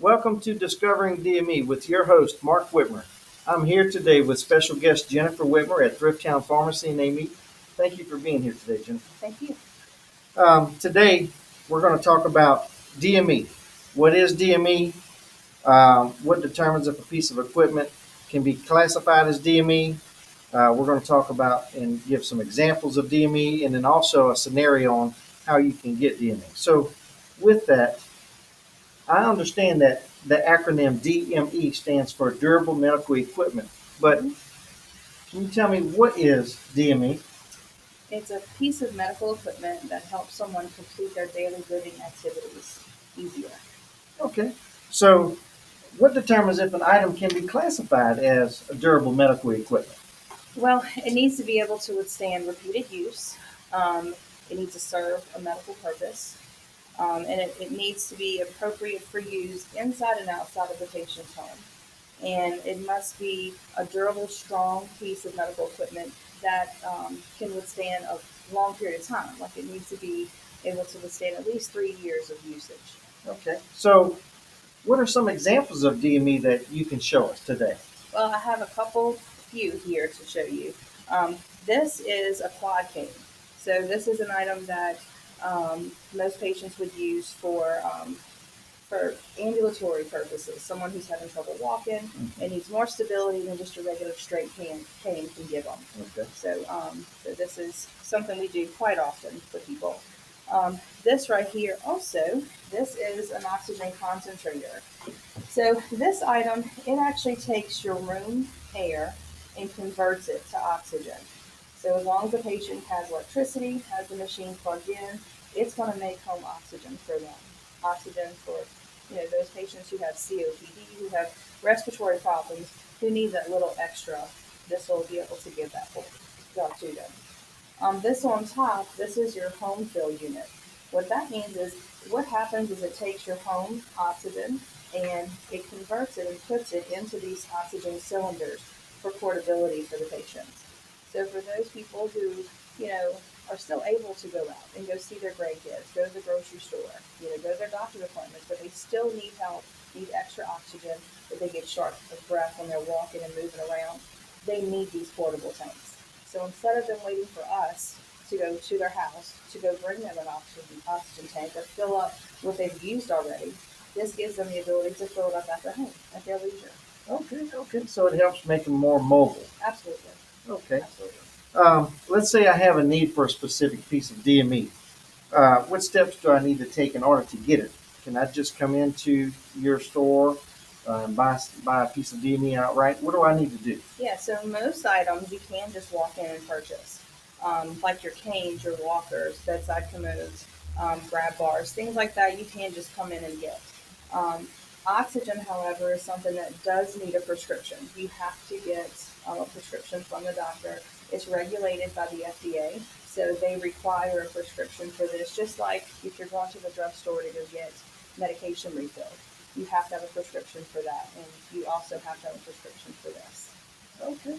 Welcome to Discovering DME with your host, Mark Whitmer. I'm here today with special guest Jennifer Whitmer at Thrifttown Pharmacy in Amy. Thank you for being here today, Jennifer. Thank you. Today, we're going to talk about DME. What is DME? What determines if a piece of equipment can be classified as DME? We're going to talk about and give some examples of DME and then also a scenario on how you can get DME. So, with that, I understand that the acronym DME stands for Durable Medical Equipment, but can you tell me what is DME? It's a piece of medical equipment that helps someone complete their daily living activities easier. Okay, so what determines if an item can be classified as a durable medical equipment? Well, it needs to be able to withstand repeated use. It needs to serve a medical purpose. And it needs to be appropriate for use inside and outside of the patient's home. And it must be a durable, strong piece of medical equipment that can withstand a long period of time. Like it needs to be able to withstand at least 3 years of usage. Okay, so what are some examples of DME that you can show us today? Well, I have a few here to show you. This is a quad cane. So this is an item that most patients would use for ambulatory purposes. Someone who's having trouble walking and needs more stability than just a regular straight cane can give them. Okay. So this is something we do quite often for people. This right here also, this is an oxygen concentrator. So this item, it actually takes your room air and converts it to oxygen. So as long as the patient has electricity, has the machine plugged in, it's going to make home oxygen for them. Oxygen for those patients who have COPD, who have respiratory problems, who need that little extra. This will be able to give that to them. This on top, this is your home fill unit. What that means is, what happens is it takes your home oxygen and it converts it and puts it into these oxygen cylinders for portability for the patients. So for those people who, are still able to go out and go see their grandkids, go to the grocery store, go to their doctor's appointments, but they still need help, need extra oxygen, if they get short of breath when they're walking and moving around, they need these portable tanks. So instead of them waiting for us to go to their house to go bring them an oxygen tank or fill up what they've used already, this gives them the ability to fill it up at their home, at their leisure. Okay. So it helps make them more mobile. Absolutely. Okay. Absolutely. Let's say I have a need for a specific piece of DME. What steps do I need to take in order to get it? Can I just come into your store and buy a piece of DME outright? What do I need to do? Yeah, so most items you can just walk in and purchase, like your canes, your walkers, bedside commodes, grab bars, things like that. You can just come in and get. Oxygen, however, is something that does need a prescription. You have to get a prescription from the doctor. It's regulated by the FDA, so they require a prescription for this, just like if you're going to the drugstore to go get medication refilled. You have to have a prescription for that, and you also have to have a prescription for this. Okay.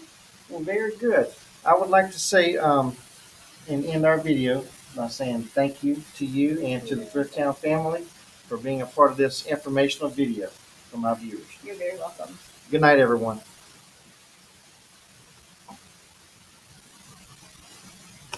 Well, very good. I would like to say and end our video by saying thank you to you and to the Thrifttown family for being a part of this informational video for my viewers. You're very welcome. Good night, everyone.